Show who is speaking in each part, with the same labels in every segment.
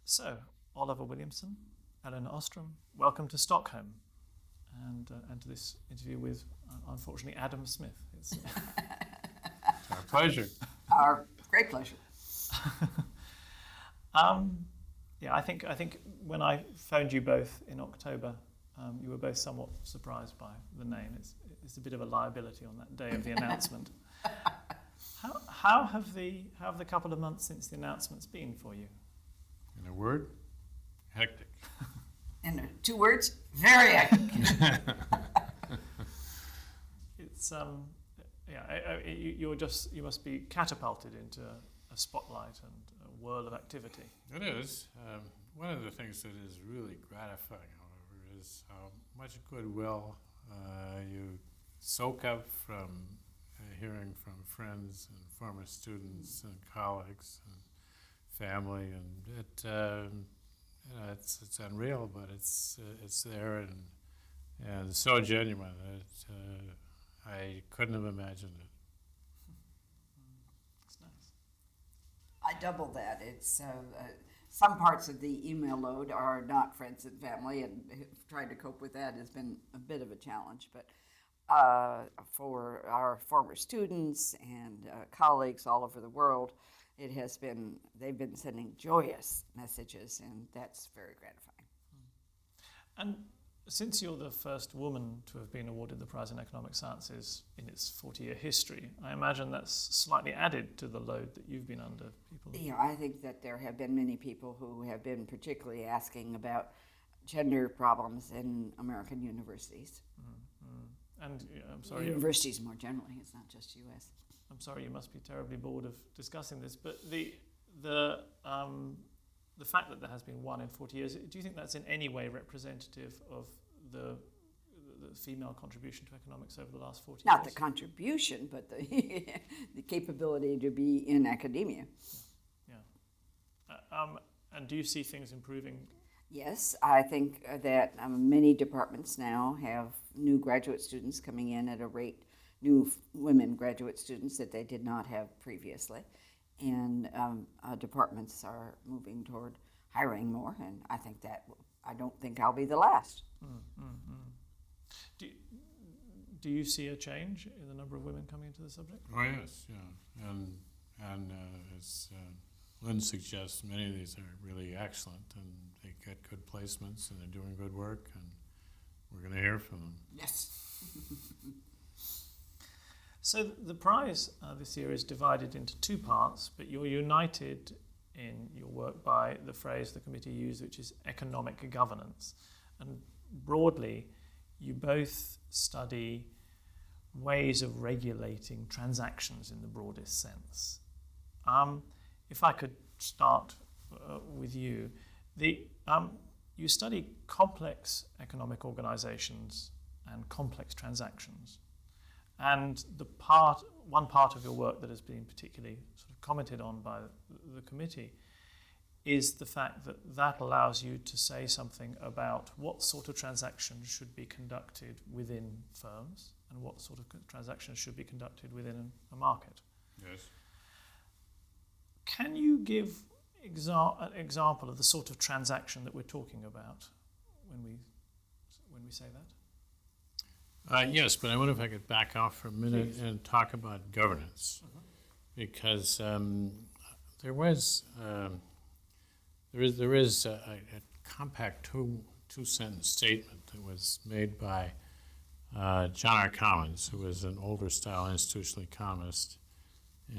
Speaker 1: So, Oliver Williamson, Elinor Ostrom, welcome to Stockholm and to this interview with, unfortunately, Adam Smith.
Speaker 2: It's our pleasure.
Speaker 3: Our great pleasure.
Speaker 1: I think when I phoned you both in October, you were both somewhat surprised by the name. It's a bit of a liability on that day of the announcement. How have the couple of months since the announcement's been for you?
Speaker 2: In a word, hectic.
Speaker 3: In 2 words, very hectic.
Speaker 1: It's you must be catapulted into a spotlight and a whirl of activity.
Speaker 2: It is. One of the things that is really gratifying, however, is how much goodwill you soak up from hearing from friends and former students and colleagues and family, and it's unreal, but it's there and so genuine that I couldn't have imagined it.
Speaker 1: It's nice.
Speaker 3: I double that. It's some parts of the email load are not friends and family, and trying to cope with that has been a bit of a challenge. But for our former students and colleagues all over the world, they've been sending joyous messages, and that's very gratifying.
Speaker 1: And since you're the first woman to have been awarded the Prize in Economic Sciences in its 40-year history, I imagine that's slightly added to the load that you've been under.
Speaker 3: Yeah, I think that there have been many people who have been particularly asking about gender problems in American universities.
Speaker 1: Mm-hmm. And I'm sorry.
Speaker 3: Universities more generally, it's not just U.S.
Speaker 1: I'm sorry, you must be terribly bored of discussing this, but the fact that there has been one in 40 years, do you think that's in any way representative of the female contribution to economics over the last 40 years?
Speaker 3: Not the contribution, but the capability to be in academia.
Speaker 1: Yeah. And do you see things improving?
Speaker 3: Yes, I think that many departments now have new graduate students coming in at a rate, new women graduate students that they did not have previously. And departments are moving toward hiring more, and I don't think I'll be the last.
Speaker 1: Do you see a change in the number of women coming into the subject?
Speaker 2: Oh yes, yeah, and as Lynn suggests, many of these are really excellent, and they get good placements, and they're doing good work, and we're going to hear from them.
Speaker 3: Yes.
Speaker 1: So the prize this year is divided into 2 parts, but you're united in your work by the phrase the committee used, which is economic governance. And broadly, you both study ways of regulating transactions in the broadest sense. If I could start with you, you study complex economic organizations and complex transactions. And one part of your work that has been particularly sort of commented on by the committee is the fact that allows you to say something about what sort of transactions should be conducted within firms and what sort of transactions should be conducted within a market.
Speaker 2: Yes.
Speaker 1: Can you give an example of the sort of transaction that we're talking about when we say that?
Speaker 2: Yes, but I wonder if I could back off for a minute
Speaker 1: Please.
Speaker 2: and talk about governance, because there is a compact two-sentence statement that was made by John R. Commons, who was an older style institutional economist,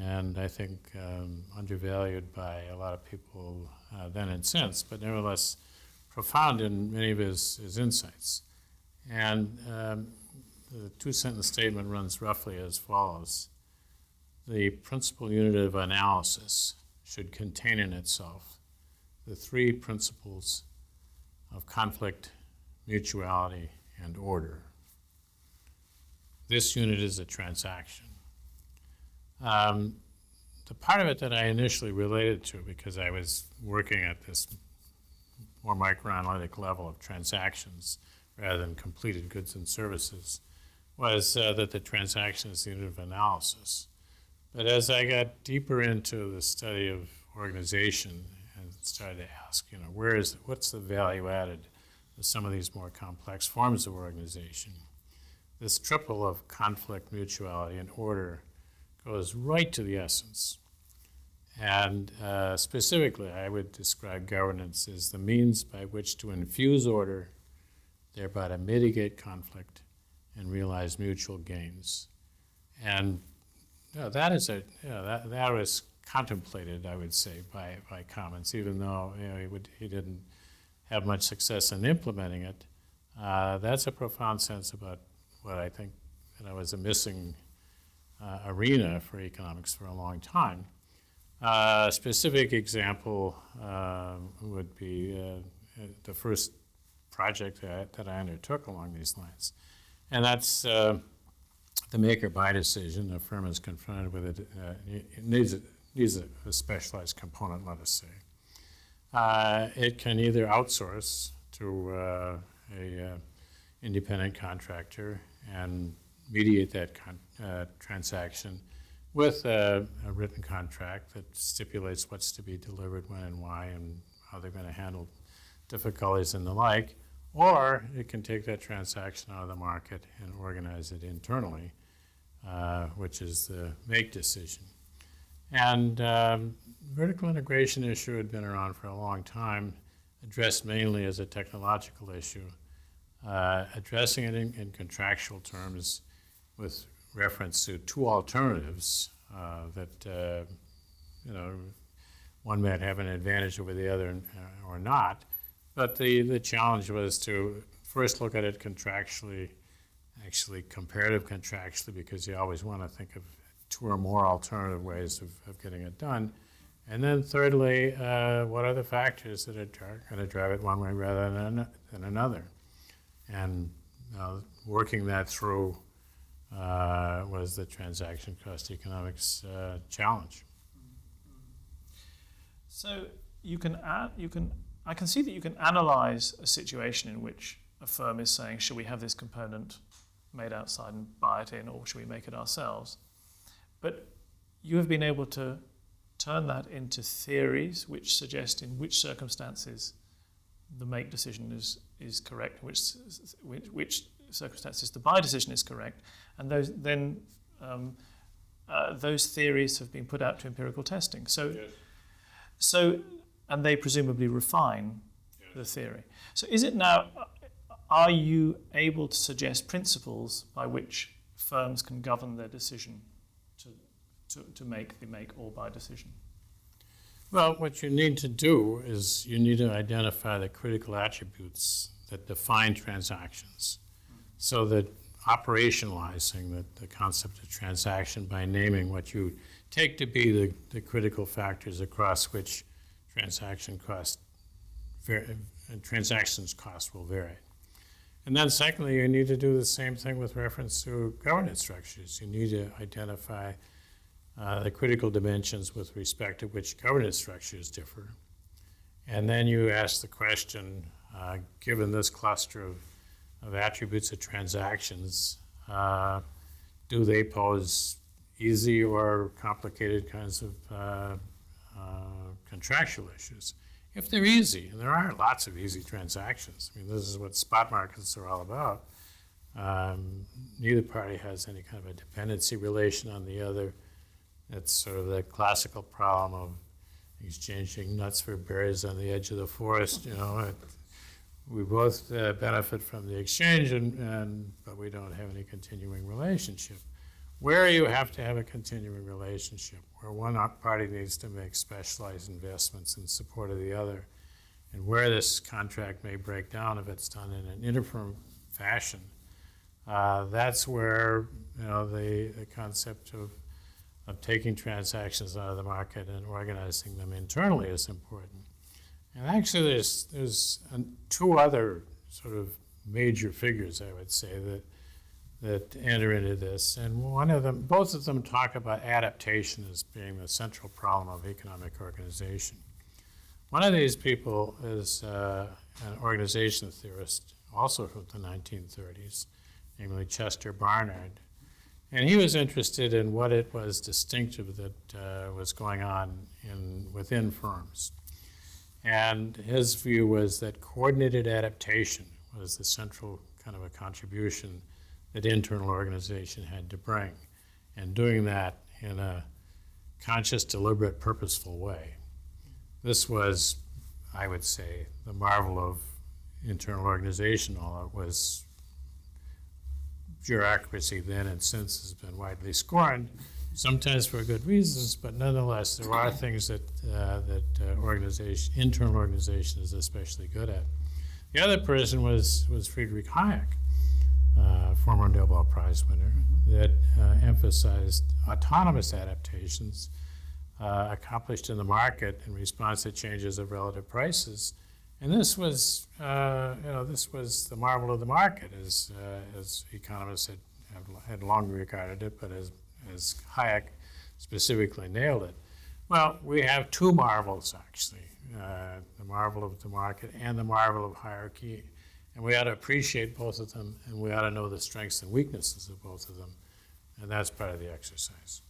Speaker 2: and I think undervalued by a lot of people then and since, but nevertheless profound in many of his insights. And the two-sentence statement runs roughly as follows. The principal unit of analysis should contain in itself the 3 principles of conflict, mutuality, and order. This unit is a transaction. The part of it that I initially related to, because I was working at this more microanalytic level of transactions rather than completed goods and services, was that the transaction is the unit of analysis. But as I got deeper into the study of organization and started to ask, what's the value added of some of these more complex forms of organization? This triple of conflict, mutuality, and order goes right to the essence. And specifically, I would describe governance as the means by which to infuse order, thereby to mitigate conflict and realize mutual gains. And that was contemplated, I would say, by Commons, even though he didn't have much success in implementing it. That's a profound sense about what I think was a missing arena for economics for a long time. A specific example would be the first project that I undertook along these lines, and that's the make or buy decision. A firm is confronted with it. It needs a specialized component, let us say. It can either outsource to a independent contractor and mediate that transaction with a written contract that stipulates what's to be delivered, when and why, and how they're going to handle difficulties and the like, or it can take that transaction out of the market and organize it internally, which is the make decision. And vertical integration issue had been around for a long time, addressed mainly as a technological issue, addressing it in contractual terms with reference to two alternatives that one might have an advantage over the other or not. But the challenge was to first look at it contractually, actually comparative contractually, because you always want to think of two or more alternative ways of getting it done. And then thirdly, what are the factors that are going to drive it one way rather than another? And working that through was the transaction cost economics challenge.
Speaker 1: So I can see that you can analyze a situation in which a firm is saying, should we have this component made outside and buy it in, or should we make it ourselves? But you have been able to turn that into theories which suggest in which circumstances the make decision is correct, which circumstances the buy decision is correct, and those theories have been put out to empirical testing. So, and they presumably refine the theory. So, are you able to suggest principles by which firms can govern their decision to make the make or buy decision?
Speaker 2: Well, what you need to do is you need to identify the critical attributes that define transactions, so that operationalizing the concept of transaction by naming what you take to be the critical factors across which transactions cost will vary. And then secondly, you need to do the same thing with reference to governance structures. You need to identify the critical dimensions with respect to which governance structures differ. And then you ask the question, given this cluster of attributes of transactions, do they pose easy or complicated kinds of contractual issues? If they're easy, and there are lots of easy transactions, I mean, this is what spot markets are all about. Neither party has any kind of a dependency relation on the other. It's sort of the classical problem of exchanging nuts for berries on the edge of the forest. We both benefit from the exchange, but we don't have any continuing relationship. Where you have to have a continuing relationship, where one party needs to make specialized investments in support of the other, and where this contract may break down if it's done in an interfirm fashion, that's where the concept of taking transactions out of the market and organizing them internally is important. And actually, there's two other sort of major figures, I would say, that enter into this. And both of them talk about adaptation as being the central problem of economic organization. One of these people is an organization theorist, also from the 1930s, namely Chester Barnard. And he was interested in what it was distinctive that was going on within firms. And his view was that coordinated adaptation was the central kind of a contribution that internal organization had to bring, and doing that in a conscious, deliberate, purposeful way. This was, I would say, the marvel of internal organization, although it was bureaucracy then and since has been widely scorned, sometimes for good reasons, but nonetheless, there are things that internal organization is especially good at. The other person was Friedrich Hayek, former Nobel Prize winner, that emphasized autonomous adaptations accomplished in the market in response to changes of relative prices. And this was, this was the marvel of the market, as economists had long regarded it, but as Hayek specifically nailed it. Well, we have two marvels, actually, the marvel of the market and the marvel of hierarchy. And we ought to appreciate both of them, and we ought to know the strengths and weaknesses of both of them. And that's part of the exercise.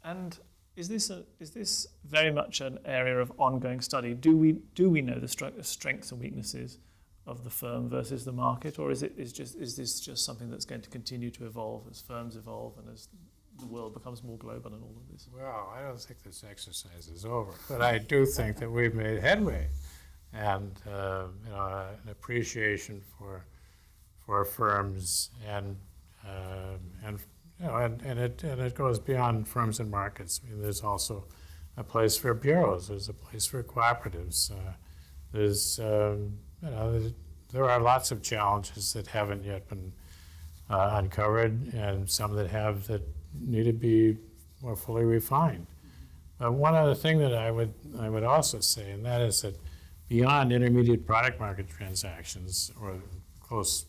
Speaker 1: And is this very much an area of ongoing study? Do we know the strengths and weaknesses of the firm versus the market, or is this just something that's going to continue to evolve as firms evolve and as the world becomes more global and all of this?
Speaker 2: Well, I don't think this exercise is over, but I do think that we've made headway, and an appreciation for firms, and it goes beyond firms and markets. I mean, there's also a place for bureaus. There's a place for cooperatives. There are lots of challenges that haven't yet been uncovered, and some that need to be more fully refined. But one other thing that I would also say, and that is that beyond intermediate product market transactions or close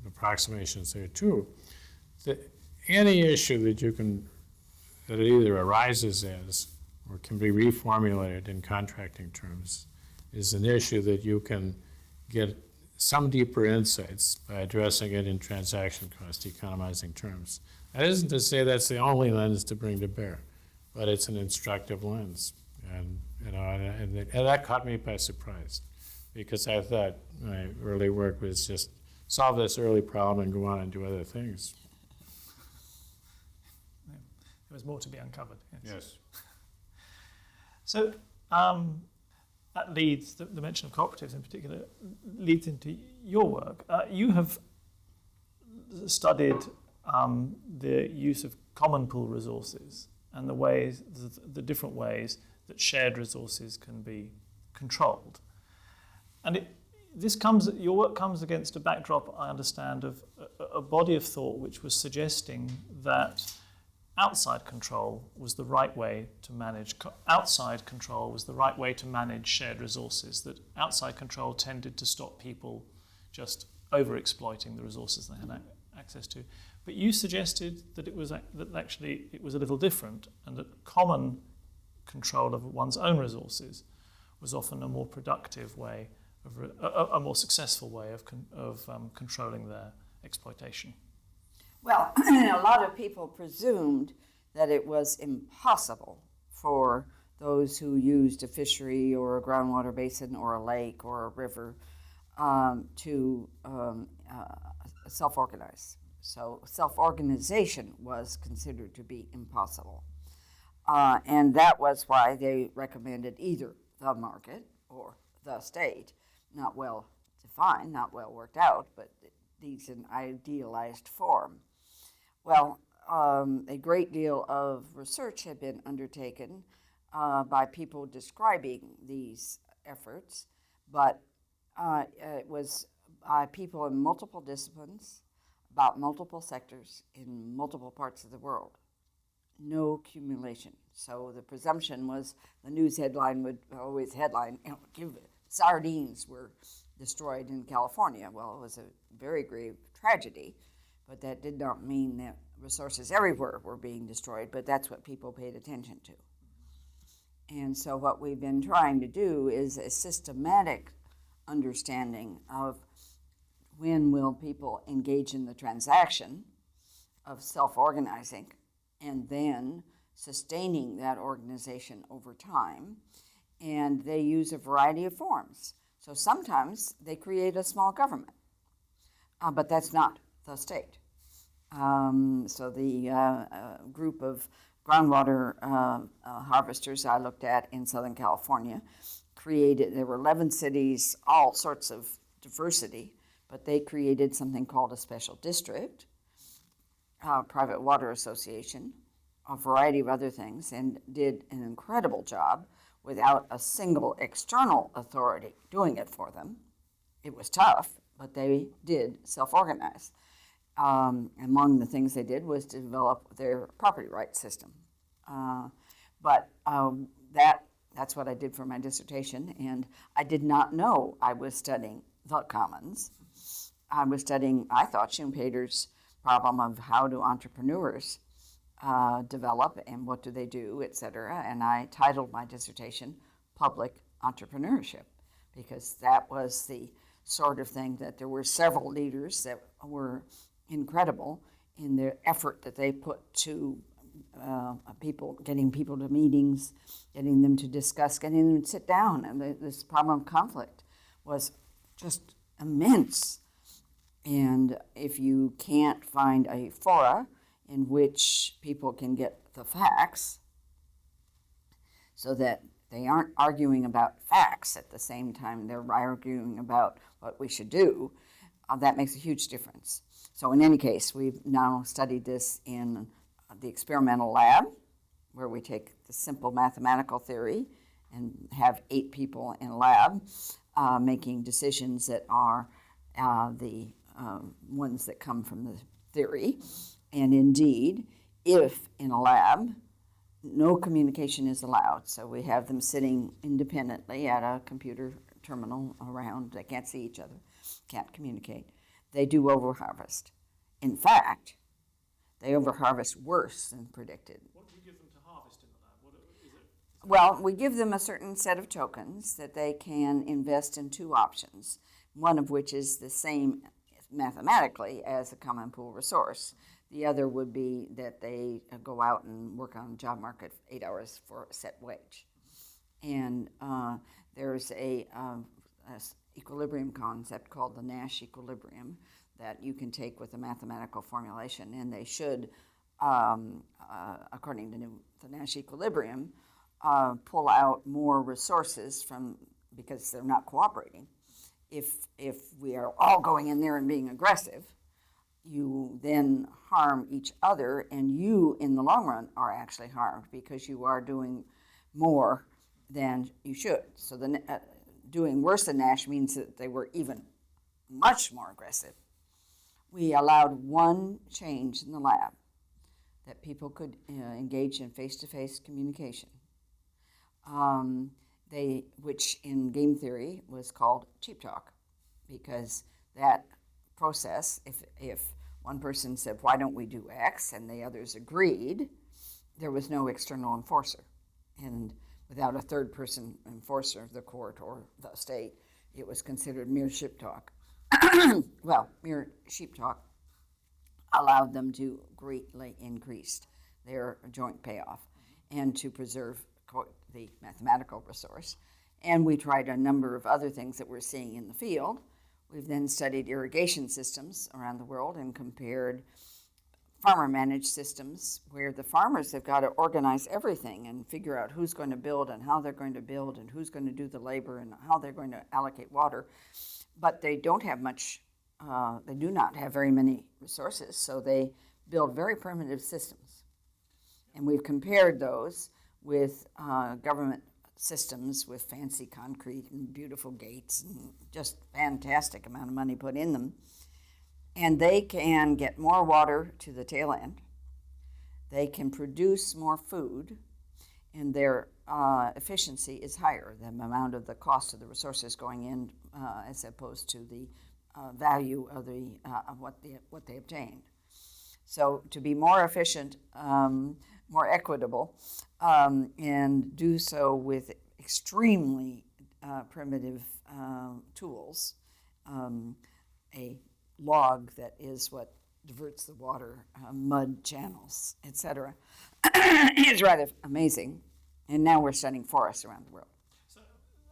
Speaker 2: approximations there too, that any issue that either arises as or can be reformulated in contracting terms is an issue that you can get some deeper insights by addressing it in transaction cost economizing terms. That isn't to say that's the only lens to bring to bear, but it's an instructive lens. And that caught me by surprise, because I thought my early work was just solve this early problem and go on and do other things.
Speaker 1: There was more to be uncovered.
Speaker 2: Yes.
Speaker 1: So that leads, the mention of cooperatives in particular, leads into your work. You have studied the use of common pool resources and the different ways that shared resources can be controlled. And your work comes against a backdrop, I understand, of a body of thought which was suggesting that outside control was the right way to manage shared resources, that outside control tended to stop people just over-exploiting the resources they had access to. But you suggested that it was a little different, and that common control of one's own resources was often a more productive way, a more successful way of controlling their exploitation.
Speaker 3: Well, a lot of people presumed that it was impossible for those who used a fishery or a groundwater basin or a lake or a river to self-organize. So self-organization was considered to be impossible. And that was why they recommended either the market or the state. Not well defined, not well worked out, but these in idealized form. Well, a great deal of research had been undertaken by people describing these efforts, but it was by people in multiple disciplines, about multiple sectors in multiple parts of the world. No accumulation. So the presumption was the news headline would always headline, sardines were destroyed in California. Well, it was a very grave tragedy, but that did not mean that resources everywhere were being destroyed, but that's what people paid attention to. And so what we've been trying to do is a systematic understanding of when will people engage in the transaction of self-organizing, and then sustaining that organization over time, and they use a variety of forms. So sometimes they create a small government, but that's not the state. So the group of groundwater harvesters I looked at in Southern California there were 11 cities, all sorts of diversity, but they created something called a special district, private water association, a variety of other things, and did an incredible job without a single external authority doing it for them. It was tough, but they did self-organize. Among the things they did was to develop their property rights system. That's what I did for my dissertation, and I did not know I was studying the commons. I thought Schumpeter's problem of how do entrepreneurs develop and what do they do, et cetera, and I titled my dissertation Public Entrepreneurship, because that was the sort of thing that there were several leaders that were incredible in their effort that they put to getting people to meetings, getting them to discuss, getting them to sit down. And this problem of conflict was just immense. And if you can't find a fora in which people can get the facts so that they aren't arguing about facts at the same time they're arguing about what we should do, that makes a huge difference. So in any case, we've now studied this in the experimental lab, where we take the simple mathematical theory and have 8 people in a lab making decisions that are the ones that come from the theory. And indeed, if in a lab, no communication is allowed, so we have them sitting independently at a computer terminal around, they can't see each other, can't communicate, they do overharvest. In fact, they overharvest worse than predicted.
Speaker 1: What do you give them to harvest in the lab? What is it?
Speaker 3: Well, we give them a certain set of tokens that they can invest in 2 options, one of which is the same mathematically as a common pool resource. The other would be that they go out and work on the job market 8 hours for a set wage. And there's a equilibrium concept called the Nash Equilibrium that you can take with a mathematical formulation, and they should, according to the Nash Equilibrium, pull out more resources because they're not cooperating. If we are all going in there and being aggressive, you then harm each other, and you, in the long run, are actually harmed because you are doing more than you should. So doing worse than Nash means that they were even much more aggressive. We allowed one change in the lab, that people could engage in face-to-face communication, which in game theory was called cheap talk, because that process, if one person said, why don't we do X, and the others agreed, there was no external enforcer. And without a third person enforcer, the court or the state, it was considered mere sheep talk. Well, mere sheep talk allowed them to greatly increase their joint payoff and to preserve the mathematical resource. And we tried a number of other things that we're seeing in the field. We've then studied irrigation systems around the world and compared farmer-managed systems where the farmers have got to organize everything and figure out who's going to build and how they're going to build and who's going to do the labor and how they're going to allocate water. But they don't have much, they do not have very many resources, so they build very primitive systems. And we've compared those with government systems with fancy concrete and beautiful gates and just fantastic amount of money put in them. And they can get more water to the tail end. They can produce more food, and their efficiency is higher than the amount of the cost of the resources going in as opposed to the value of what they obtained. So to be more efficient, more equitable, and do so with extremely primitive tools, a log that is what diverts the water, mud channels, etc. It's rather amazing. And now we're studying forests around the world.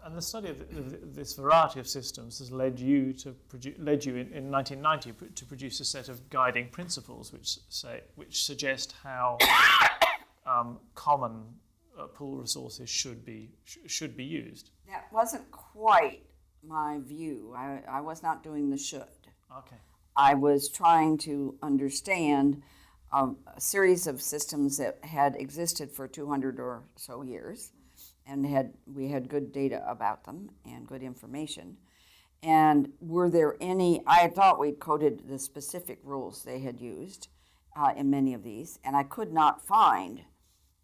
Speaker 1: And the study of this variety of systems has led you in 1990 to produce a set of guiding principles which suggest how common pool resources should be used.
Speaker 3: That wasn't quite my view. I was not doing the should.
Speaker 1: Okay.
Speaker 3: I was trying to understand a series of systems that had existed for 200 or so years, and we had good data about them and good information. And were there any, I thought we'd coded the specific rules they had used in many of these, and I could not find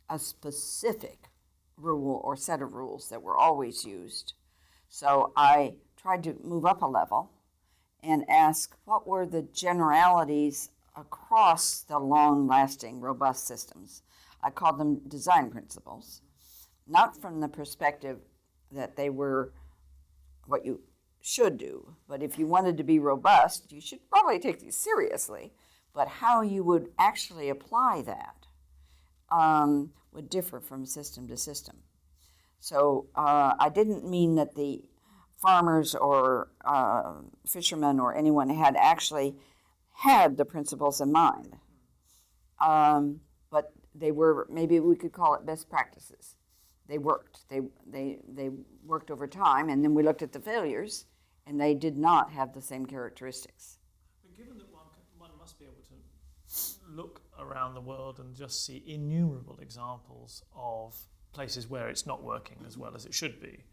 Speaker 3: a specific rule or set of rules that were always used. So I tried to move up a level and ask what were the generalities across the long-lasting, robust systems. I called them design principles, not from the perspective that they were what you should do, but if you wanted to be robust, you should probably take these seriously, but how you would actually apply that would differ from system to system. So I didn't mean that the farmers or fishermen or anyone had actually had the principles in mind. But they were, maybe we could call it best practices. They worked. They worked over time, and then we looked at the failures, and they did not have the same characteristics.
Speaker 1: But given that one must be able to look around the world and just see innumerable examples of places where it's not working as well as it should be,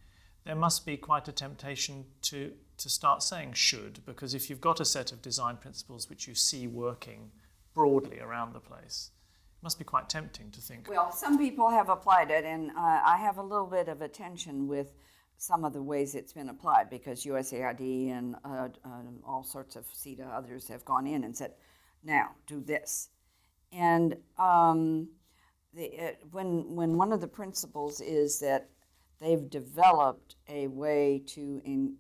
Speaker 1: there must be quite a temptation to start saying should, because if you've got a set of design principles which you see working broadly around the place, it must be quite tempting to think.
Speaker 3: Well, some people have applied it, and I have a little bit of a tension with some of the ways it's been applied, because USAID and all sorts of CETA, others have gone in and said, now, do this. And when one of the principles is that they've developed a way to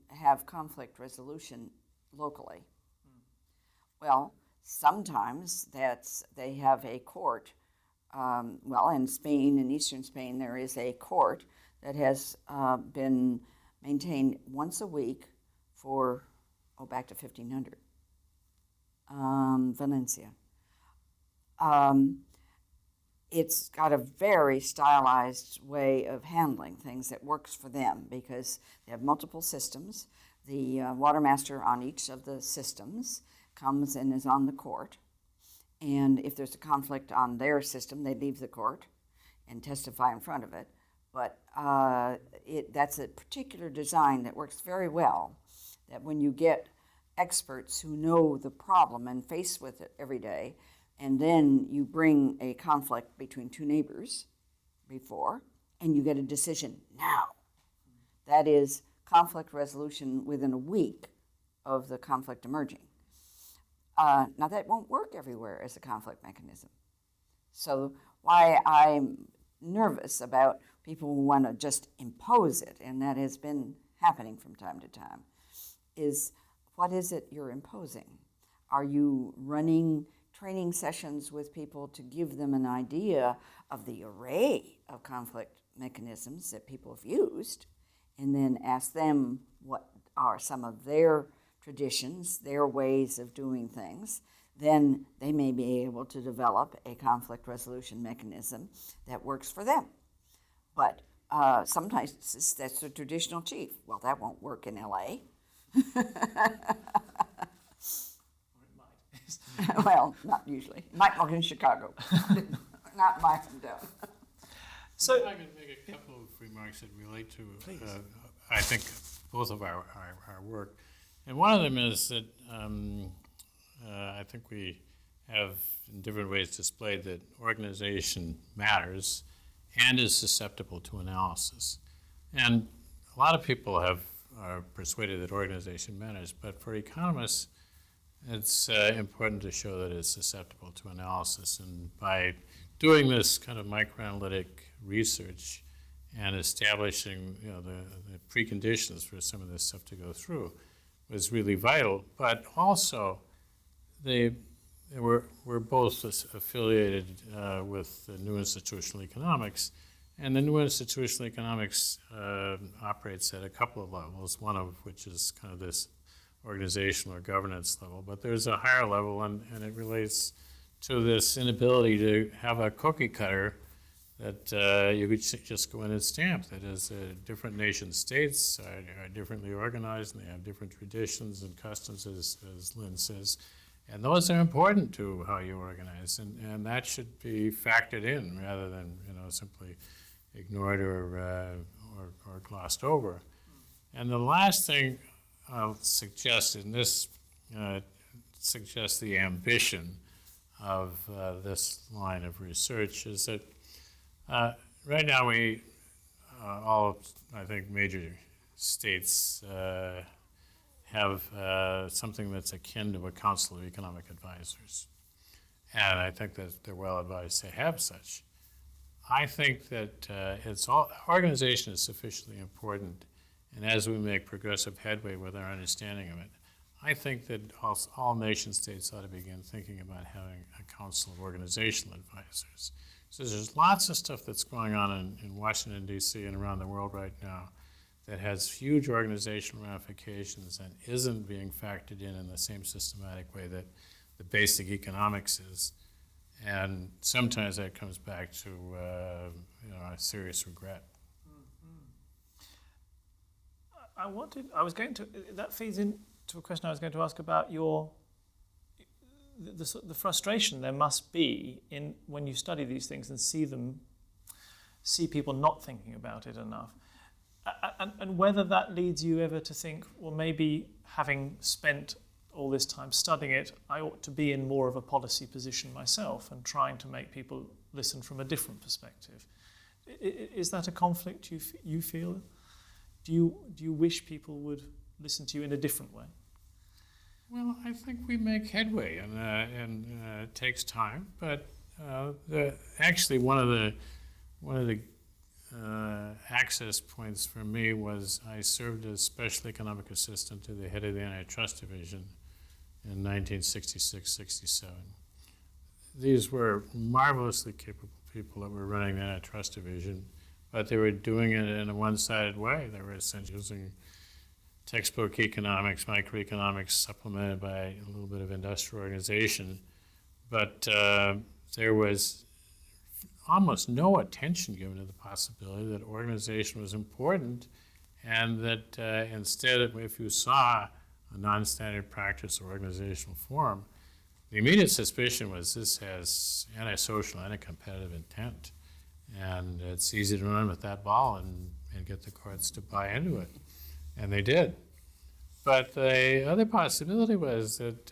Speaker 3: have conflict resolution locally. Well, sometimes they have a court. In Spain, in eastern Spain, there is a court that has been maintained once a week for, back to 1500. Valencia. It's got a very stylized way of handling things that works for them because they have multiple systems. The water master on each of the systems comes and is on the court. And if there's a conflict on their system, they leave the court and testify in front of it. But that's a particular design that works very well, that when you get experts who know the problem and face with it every day, and then you bring a conflict between two neighbors before, and you get a decision now. That is conflict resolution within a week of the conflict emerging. Now that won't work everywhere as a conflict mechanism. So why I'm nervous about people who want to just impose it, and that has been happening from time to time, is what is it you're imposing? Are you running training sessions with people to give them an idea of the array of conflict mechanisms that people have used, and then ask them what are some of their traditions, their ways of doing things? Then they may be able to develop a conflict resolution mechanism that works for them. But sometimes that's the traditional chief. Well, that won't work in LA. Well, not usually. It might work in Chicago. Not my hometown.
Speaker 2: So I can make a couple of remarks that relate to, I think, both of our work. And one of them is that I think we have in different ways displayed that organization matters and is susceptible to analysis. And a lot of people are persuaded that organization matters, but for economists, it's important to show that it's susceptible to analysis. And by doing this kind of microanalytic research and establishing the preconditions for some of this stuff to go through was really vital. But also, the we're both affiliated with the New Institutional Economics, and the New Institutional Economics operates at a couple of levels, one of which is kind of this organizational or governance level, but there's a higher level, and it relates to this inability to have a cookie cutter that you could just go in and stamp. That is, different nation states are differently organized, and they have different traditions and customs, as Lynn says, and those are important to how you organize, and that should be factored in rather than simply ignored or glossed over. And the last thing I'll suggest, and this suggests the ambition of this line of research, is that right now all, I think, major states have something that's akin to a Council of Economic Advisors. And I think that they're well advised to have such. I think that organization is sufficiently important, and as we make progressive headway with our understanding of it, I think that all nation states ought to begin thinking about having a Council of Organizational Advisors. So there's lots of stuff that's going on in Washington, D.C. and around the world right now that has huge organizational ramifications and isn't being factored in the same systematic way that the basic economics is. And sometimes that comes back to a serious regret.
Speaker 1: That feeds into a question I was going to ask about the frustration there must be in when you study these things and see people not thinking about it enough. And whether that leads you ever to think, well, maybe having spent all this time studying it, I ought to be in more of a policy position myself and trying to make people listen from a different perspective. Is that a conflict you feel? Do you wish people would listen to you in a different way?
Speaker 2: Well, I think we make headway, and it takes time. But actually, one of the access points for me was I served as special economic assistant to the head of the antitrust division in 1966-67. These were marvelously capable people that were running the antitrust division, but they were doing it in a one-sided way. They were essentially using textbook economics, microeconomics, supplemented by a little bit of industrial organization. But there was almost no attention given to the possibility that organization was important, and that instead, if you saw a non-standard practice or organizational form, the immediate suspicion was this has antisocial, anti-competitive intent, and it's easy to run with that ball and get the courts to buy into it, and they did. But the other possibility was that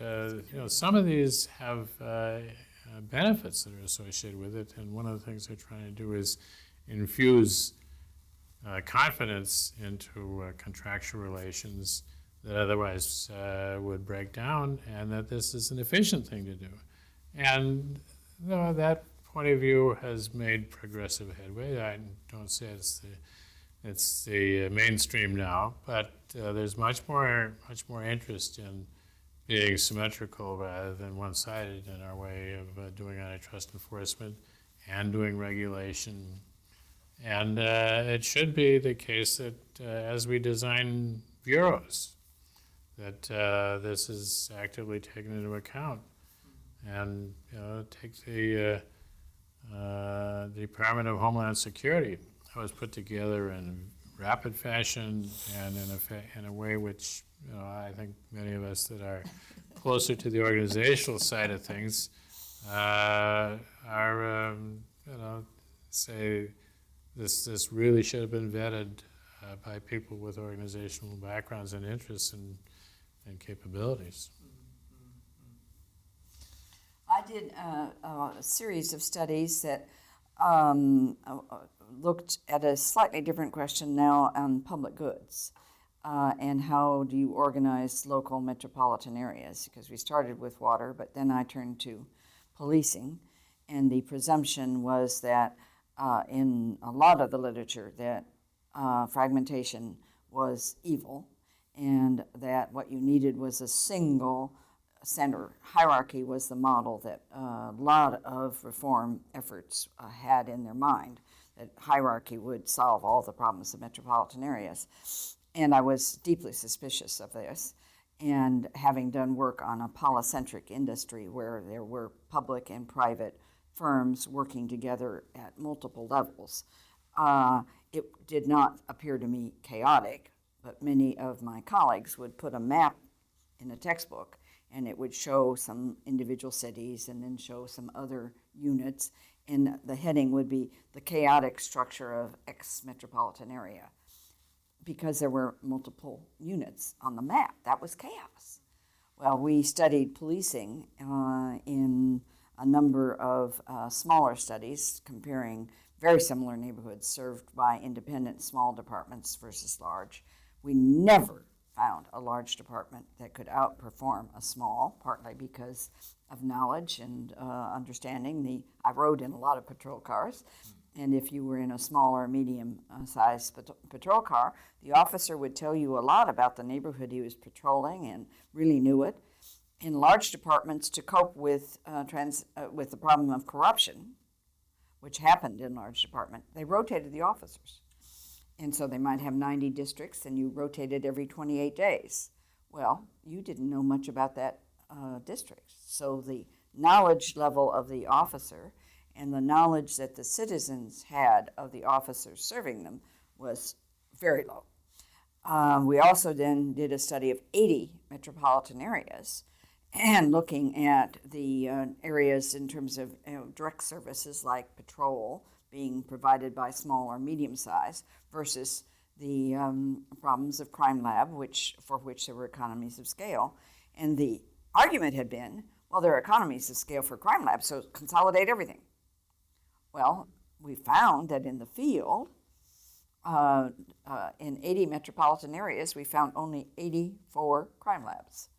Speaker 2: some of these have benefits that are associated with it, and one of the things they're trying to do is infuse confidence into contractual relations that otherwise would break down, and that this is an efficient thing to do. And that point of view has made progressive headway. I don't say it's the mainstream now, but there's much more interest in being symmetrical rather than one-sided in our way of doing antitrust enforcement and doing regulation. And it should be the case that as we design bureaus, that this is actively taken into account. And take the Department of Homeland Security. That was put together in rapid fashion and in a way which I think many of us that are closer to the organizational side of things say this really should have been vetted by people with organizational backgrounds and interests and capabilities.
Speaker 3: I did a series of studies that looked at a slightly different question now on public goods and how do you organize local metropolitan areas, because we started with water, but then I turned to policing, and the presumption was that in a lot of the literature that fragmentation was evil, and that what you needed was a single center hierarchy was the model that a lot of reform efforts had in their mind, that hierarchy would solve all the problems of metropolitan areas. And I was deeply suspicious of this. And having done work on a polycentric industry where there were public and private firms working together at multiple levels, it did not appear to me chaotic, but many of my colleagues would put a map in a textbook and it would show some individual cities and then show some other units, and the heading would be the chaotic structure of X metropolitan area, because there were multiple units on the map. That was chaos. Well, we studied policing in a number of smaller studies comparing very similar neighborhoods served by independent small departments versus large. We never found a large department that could outperform a small, partly because of knowledge and understanding. I rode in a lot of patrol cars, and if you were in a smaller, medium-sized patrol car, the officer would tell you a lot about the neighborhood he was patrolling and really knew it. In large departments, to cope with the problem of corruption, which happened in large department, they rotated the officers. And so they might have 90 districts, and you rotated every 28 days. Well, you didn't know much about that district. So the knowledge level of the officer and the knowledge that the citizens had of the officers serving them was very low. We also then did a study of 80 metropolitan areas and looking at the areas in terms of direct services like patrol being provided by small or medium size versus the problems of crime lab, for which there were economies of scale. And the argument had been, well, there are economies of scale for crime lab, so consolidate everything. Well, we found that in the field, in 80 metropolitan areas, we found only 84 crime labs.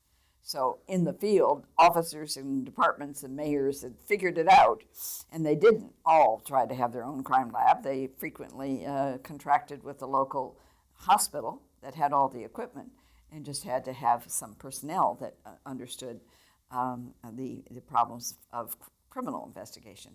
Speaker 3: So in the field, officers and departments and mayors had figured it out, and they didn't all try to have their own crime lab. They frequently contracted with the local hospital that had all the equipment and just had to have some personnel that understood the problems of criminal investigation.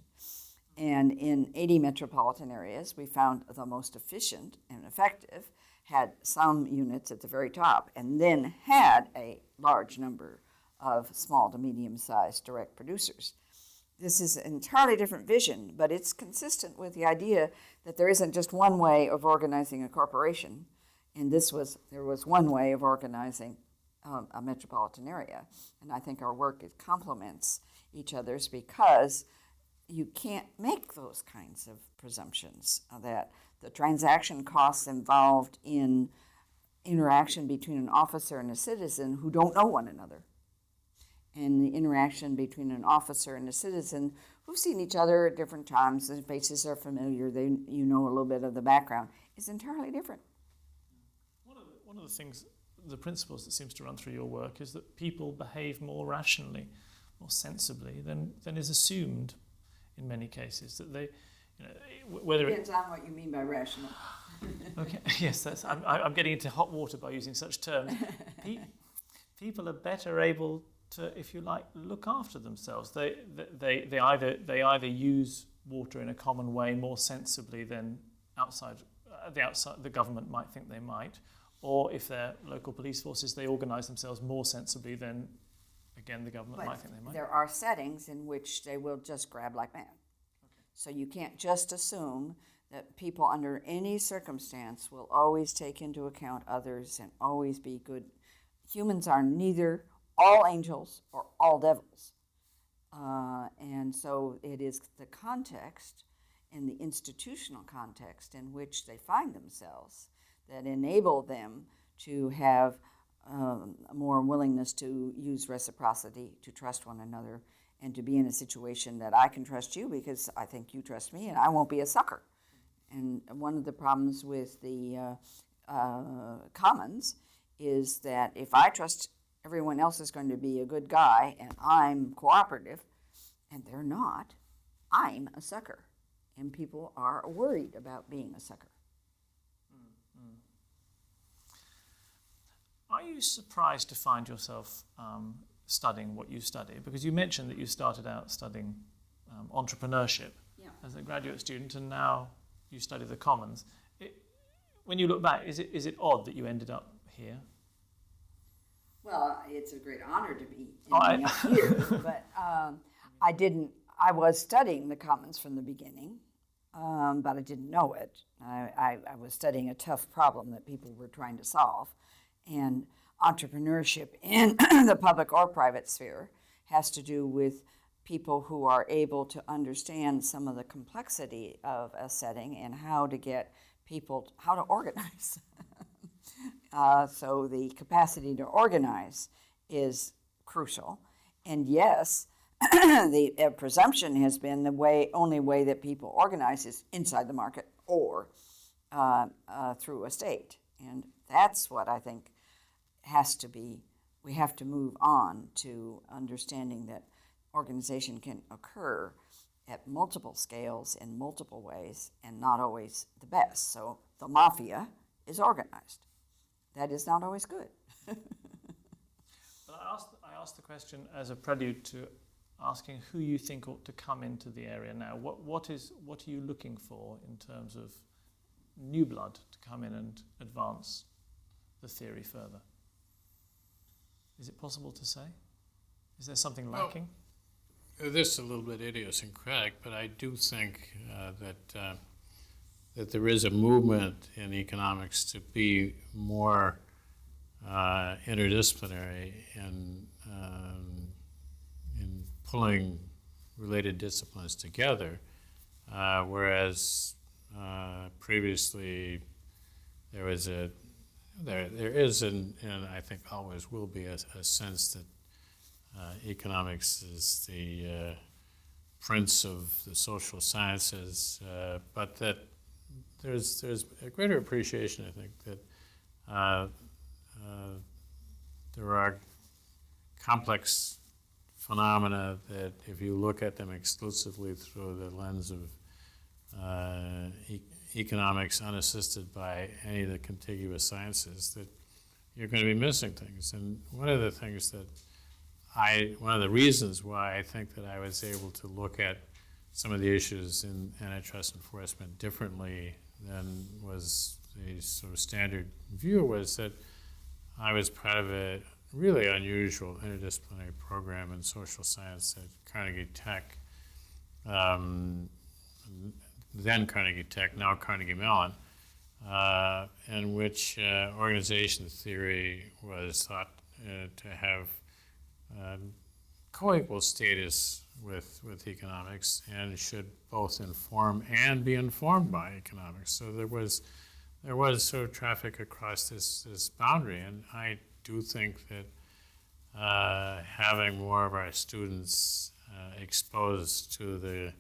Speaker 3: And in 80 metropolitan areas, we found the most efficient and effective had some units at the very top, and then had a large number of small to medium-sized direct producers. This is an entirely different vision, but it's consistent with the idea that there isn't just one way of organizing a corporation, and there was one way of organizing a metropolitan area. And I think our work complements each other's, because you can't make those kinds of presumptions that the transaction costs involved in interaction between an officer and a citizen who don't know one another, and the interaction between an officer and a citizen who've seen each other at different times, their faces are familiar, you know a little bit of the background, is entirely different.
Speaker 1: One of the things, the principles that seems to run through your work is that people behave more rationally, more sensibly than is assumed in many cases. That they, whether
Speaker 3: Depends on what you mean by rational.
Speaker 1: Okay, yes, I'm getting into hot water by using such terms. People are better able to, if you like, look after themselves. They either use water in a common way more sensibly than the government might think they might, or if they're local police forces, they organise themselves more sensibly than, again, the government might think they might.
Speaker 3: There are settings in which they will just grab like mad. Okay. So you can't just assume that people under any circumstance will always take into account others and always be good. Humans are neither all angels or all devils. And so it is the context and the institutional context in which they find themselves that enable them to have more willingness to use reciprocity, to trust one another, and to be in a situation that I can trust you because I think you trust me and I won't be a sucker. And one of the problems with the commons is that if I trust everyone else is going to be a good guy and I'm cooperative, and they're not, I'm a sucker. And people are worried about being a sucker.
Speaker 1: Are you surprised to find yourself studying what you study? Because you mentioned that you started out studying entrepreneurship as a graduate student, and now you study the commons. When you look back, is it odd that you ended up here?
Speaker 3: Well, it's a great honor to be ending up here, but I was studying the commons from the beginning, but I didn't know it. I was studying a tough problem that people were trying to solve, and entrepreneurship in the public or private sphere has to do with people who are able to understand some of the complexity of a setting and how to get people, how to organize. So the capacity to organize is crucial. And yes, the presumption has been the only way that people organize is inside the market or through a state. And that's what I think has to be, we have to move on to understanding that organization can occur at multiple scales in multiple ways and not always the best. So the mafia is organized. That is not always good.
Speaker 1: But I asked the question as a prelude to asking who you think ought to come into the area now. What are you looking for in terms of new blood to come in and advance the theory further? Is it possible to say? Is there something lacking?
Speaker 2: Well, this is a little bit idiosyncratic, but I do think that there is a movement in economics to be more interdisciplinary in pulling related disciplines together, whereas previously there is and I think always will be a sense that economics is the prince of the social sciences, but that there's a greater appreciation, I think, that there are complex phenomena that if you look at them exclusively through the lens of economics unassisted by any of the contiguous sciences, that you're going to be missing things. And one of the things that one of the reasons why I think that I was able to look at some of the issues in antitrust enforcement differently than was the sort of standard view was that I was part of a really unusual interdisciplinary program in social science at Carnegie Tech, then Carnegie Tech, now Carnegie Mellon, in which organization theory was thought to have co-equal status with economics and should both inform and be informed by economics. So there was sort of traffic across this boundary, and I do think that having more of our students exposed to the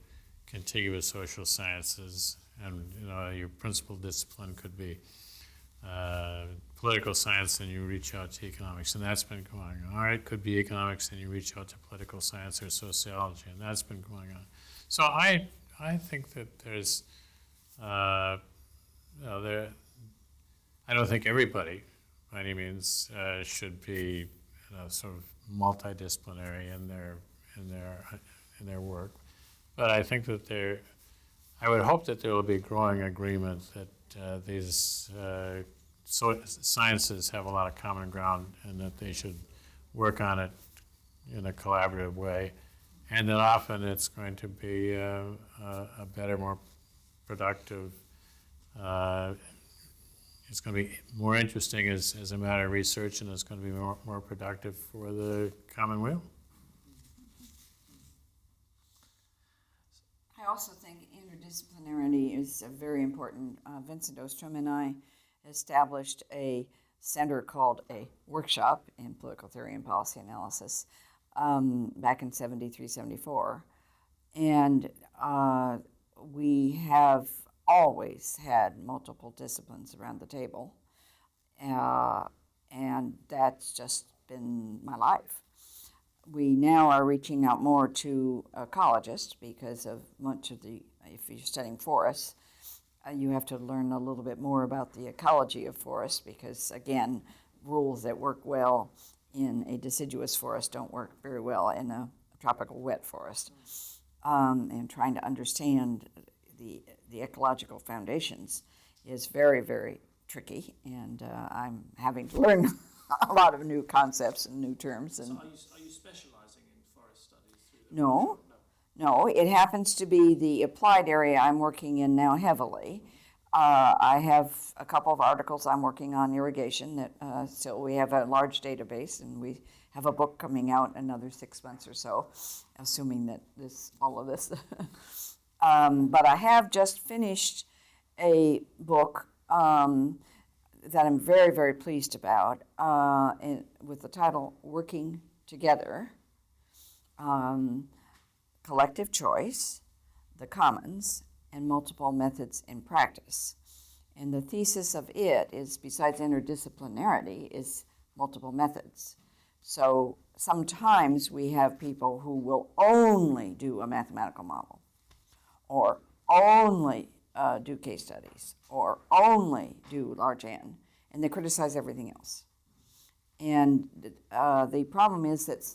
Speaker 2: contiguous social sciences, and your principal discipline could be political science, and you reach out to economics, and that's been going on. Or it could be economics, and you reach out to political science or sociology, and that's been going on. So I think that there's, I don't think everybody, by any means, should be sort of multidisciplinary in their work, but I think that I would hope that there will be growing agreement that these sciences have a lot of common ground and that they should work on it in a collaborative way, and that often it's going to be a better, more productive, it's going to be more interesting as a matter of research, and it's going to be more productive for the common weal.
Speaker 3: I also think interdisciplinarity is very important. Vincent Ostrom and I established a center called a workshop in political theory and policy analysis back in 73, 74. And we have always had multiple disciplines around the table. And that's just been my life. We now are reaching out more to ecologists because of much of if you're studying forests, you have to learn a little bit more about the ecology of forests because, again, rules that work well in a deciduous forest don't work very well in a tropical wet forest. And trying to understand the ecological foundations is very, very tricky, and I'm having to learn a lot of new concepts and new terms. And
Speaker 1: so are you specializing in forest studies through the
Speaker 3: No, it happens to be the applied area I'm working in now heavily. I have a couple of articles I'm working on irrigation that still we have a large database, and we have a book coming out another 6 months or so, assuming that all of this. But I have just finished a book that I'm very, very pleased about with the title Working Together, Collective Choice, the Commons, and Multiple Methods in Practice. And the thesis of it is, besides interdisciplinarity, is multiple methods. So sometimes we have people who will only do a mathematical model, or only do case studies, or only do large N, and they criticize everything else. And the problem is that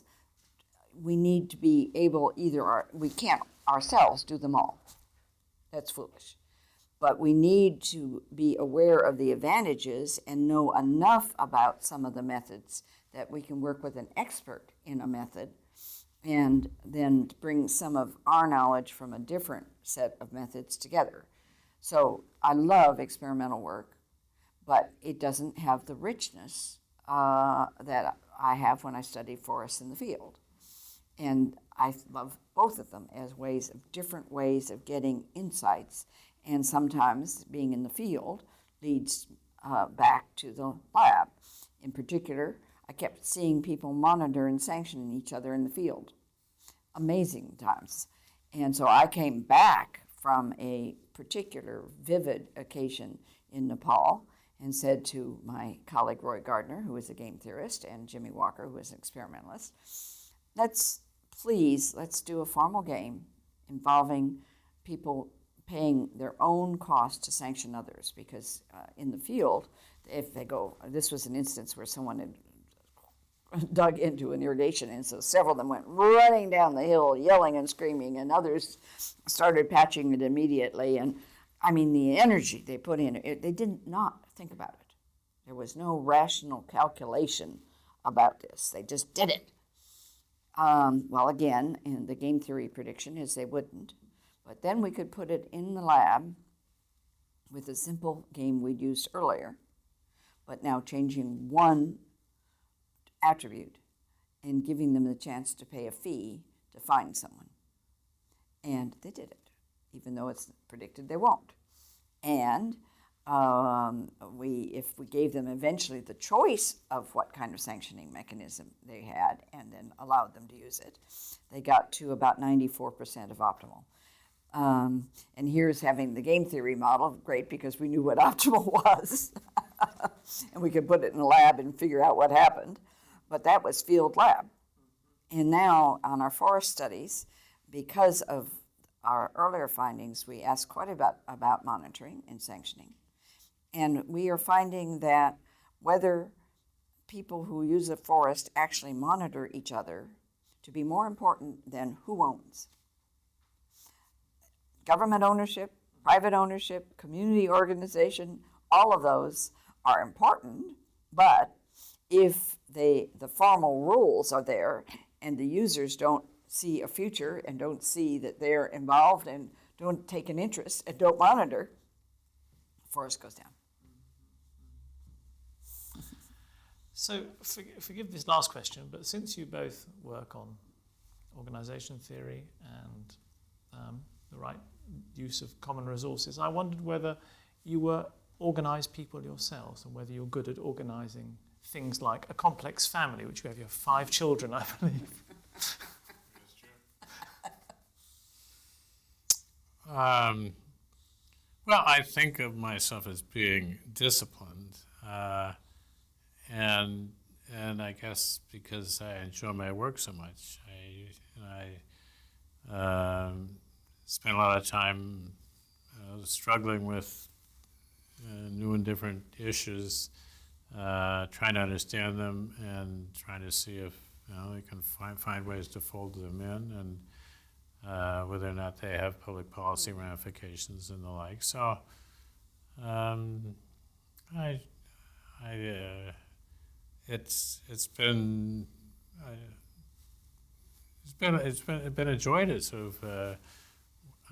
Speaker 3: we need to be able we can't ourselves do them all. That's foolish. But we need to be aware of the advantages and know enough about some of the methods that we can work with an expert in a method and then bring some of our knowledge from a different set of methods together. So I love experimental work, but it doesn't have the richness that I have when I study forests in the field. And I love both of them as different ways of getting insights. And sometimes being in the field leads back to the lab. In particular, I kept seeing people monitor and sanctioning each other in the field. Amazing times. And so I came back from a particular vivid occasion in Nepal and said to my colleague Roy Gardner, who is a game theorist, and Jimmy Walker, who is an experimentalist, let's do a formal game involving people paying their own cost to sanction others, because in the field, if they go, this was an instance where someone had dug into an irrigation, and so several of them went running down the hill yelling and screaming, and others started patching it immediately. And I mean, the energy they put in it, they did not think about it. There was no rational calculation about this. They just did it. Well, again, in the game theory prediction is they wouldn't. But then we could put it in the lab with a simple game we'd used earlier, but now changing one attribute and giving them the chance to pay a fee to find someone. And they did it, even though it's predicted they won't. And if we gave them eventually the choice of what kind of sanctioning mechanism they had and then allowed them to use it, they got to about 94% of optimal. And here's having the game theory model, great, because we knew what optimal was. And we could put it in the lab and figure out what happened. But that was field lab. And now on our forest studies, because of our earlier findings, we asked quite a bit about monitoring and sanctioning. And we are finding that whether people who use a forest actually monitor each other to be more important than who owns. Government ownership, private ownership, community organization, all of those are important, but if the formal rules are there and the users don't see a future and don't see that they're involved and don't take an interest and don't monitor, the forest goes down.
Speaker 1: So forgive this last question, but since you both work on organization theory and the right use of common resources, I wondered whether you were organized people yourselves and whether you're good at organizing things like a complex family, which you have 5 children, I believe.
Speaker 2: Well, I think of myself as being disciplined, and I guess because I enjoy my work so much, I spend a lot of time struggling with new and different issues trying to understand them and trying to see if they can find ways to fold them in, and whether or not they have public policy ramifications and the like. So it's been a joy to sort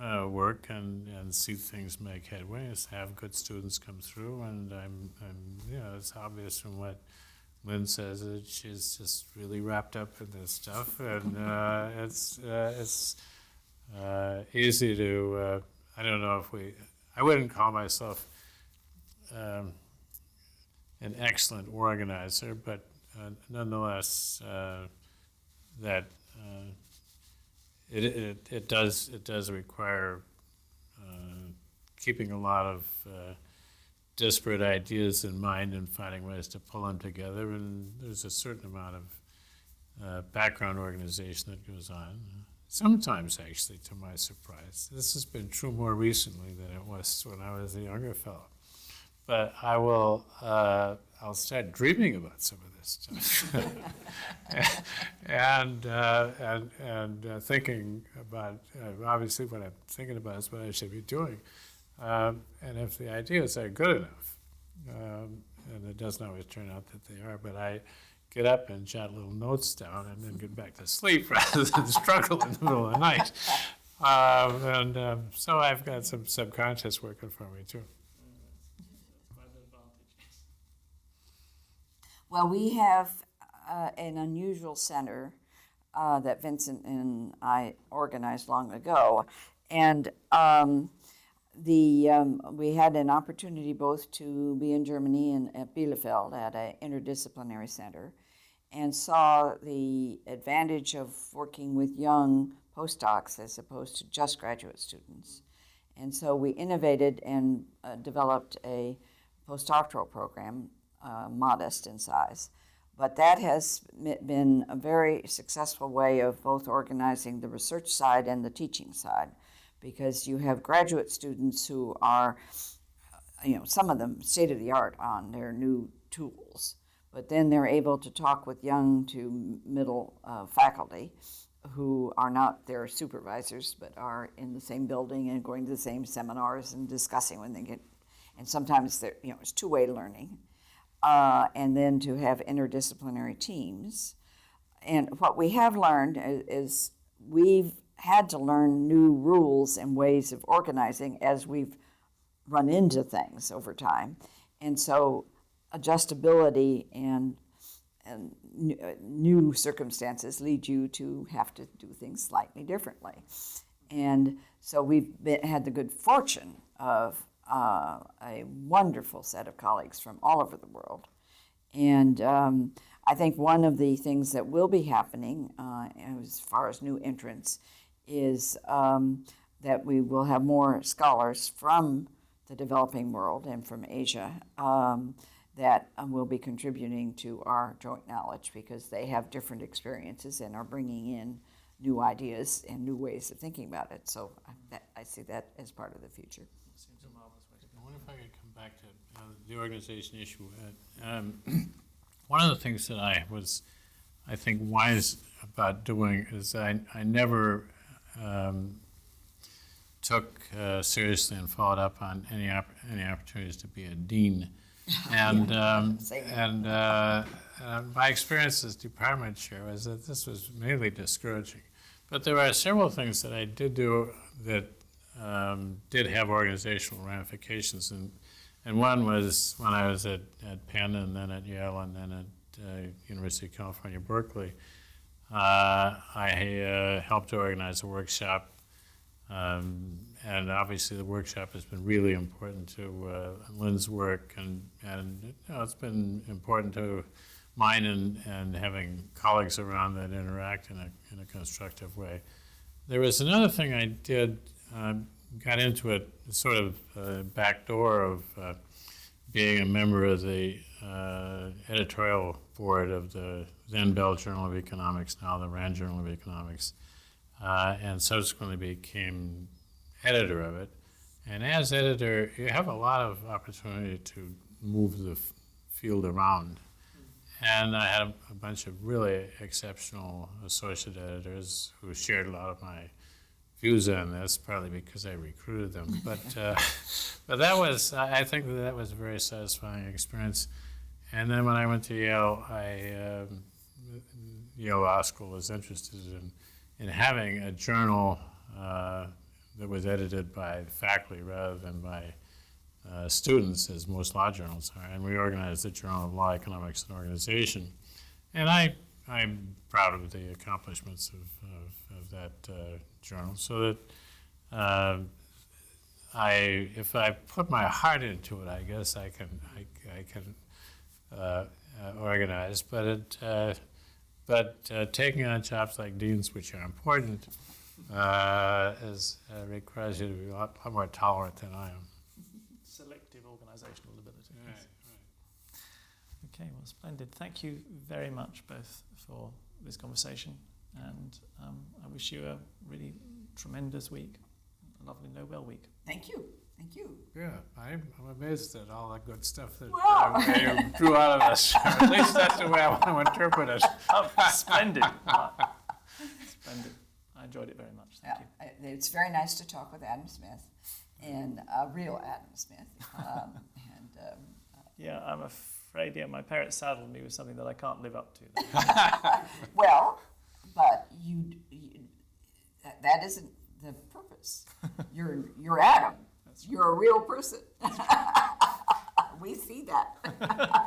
Speaker 2: of work and see things make headway, is have good students come through, and I'm it's obvious from what Lynn says that she's just really wrapped up in this stuff, and it's easy to I don't know if I wouldn't call myself an excellent organizer, but nonetheless that it does require keeping a lot of disparate ideas in mind and finding ways to pull them together, and there's a certain amount of background organization that goes on. Sometimes, actually, to my surprise. This has been true more recently than it was when I was a younger fellow. But I'll start dreaming about some of this stuff, and thinking about obviously what I'm thinking about is what I should be doing, and if the ideas are good enough, and it doesn't always turn out that they are, but I get up and jot little notes down and then get back to sleep rather than struggle in the middle of the night, so I've got some subconscious working for me too.
Speaker 3: Well, we have an unusual center that Vincent and I organized long ago, and we had an opportunity both to be in Germany and at Bielefeld at an interdisciplinary center, and saw the advantage of working with young postdocs as opposed to just graduate students. And so we innovated and developed a postdoctoral program, modest in size. But that has been a very successful way of both organizing the research side and the teaching side, because you have graduate students who are, some of them state-of-the-art on their new tools, but then they're able to talk with young to middle faculty who are not their supervisors, but are in the same building and going to the same seminars and discussing when they get, and sometimes it's two-way learning. And then to have interdisciplinary teams. And what we have learned is we've had to learn new rules and ways of organizing as we've run into things over time. And so adjustability and new circumstances lead you to have to do things slightly differently. And so we've had the good fortune of a wonderful set of colleagues from all over the world. And I think one of the things that will be happening as far as new entrants is that we will have more scholars from the developing world and from Asia that will be contributing to our joint knowledge, because they have different experiences and are bringing in new ideas and new ways of thinking about it. So I see that as part of the future.
Speaker 2: I wonder if I could come back to the organization issue. One of the things that I think, wise about doing is I never took seriously and followed up on any opportunities to be a dean. And my experience as department chair was that this was mainly discouraging. But there are several things that I did do that did have organizational ramifications, and one was when I was at Penn and then at Yale and then at University of California, Berkeley. I helped to organize a workshop, and obviously the workshop has been really important to Lynn's work, and it's been important to mine and having colleagues around that interact in a constructive way. There was another thing I did. Got into it sort of back door of being a member of the editorial board of the then Bell Journal of Economics, now the Rand Journal of Economics, and subsequently became editor of it. And as editor, you have a lot of opportunity to move the field around. And I had a bunch of really exceptional associate editors who shared a lot of my views on this, partly because I recruited them. But that was, I think that was a very satisfying experience. And then when I went to Yale, Yale Law School was interested in having a journal that was edited by faculty rather than by students, as most law journals are, and we organized the Journal of Law, Economics, and Organization. And I'm proud of the accomplishments of that journal, so that if I put my heart into it, I guess I can organize. But taking on jobs like deans, which are important, requires you to be a lot more tolerant than I am.
Speaker 1: Selective organisational ability.
Speaker 2: Right.
Speaker 1: Okay, well, splendid. Thank you very much both for this conversation, and I wish you a really tremendous week, a lovely Nobel week.
Speaker 3: Thank you. Thank you.
Speaker 2: Yeah, I'm amazed at all the good stuff that
Speaker 3: Wow.
Speaker 2: you drew out of us. At least that's the way I want to interpret it.
Speaker 1: Oh, splendid. Splendid. I enjoyed it very much. Thank you.
Speaker 3: It's very nice to talk with Adam Smith, and real Adam Smith.
Speaker 1: Yeah, I'm afraid, my parents saddled me with something that I can't live up to.
Speaker 3: Well, but that isn't the purpose. You're Adam. You're a real person. We see that.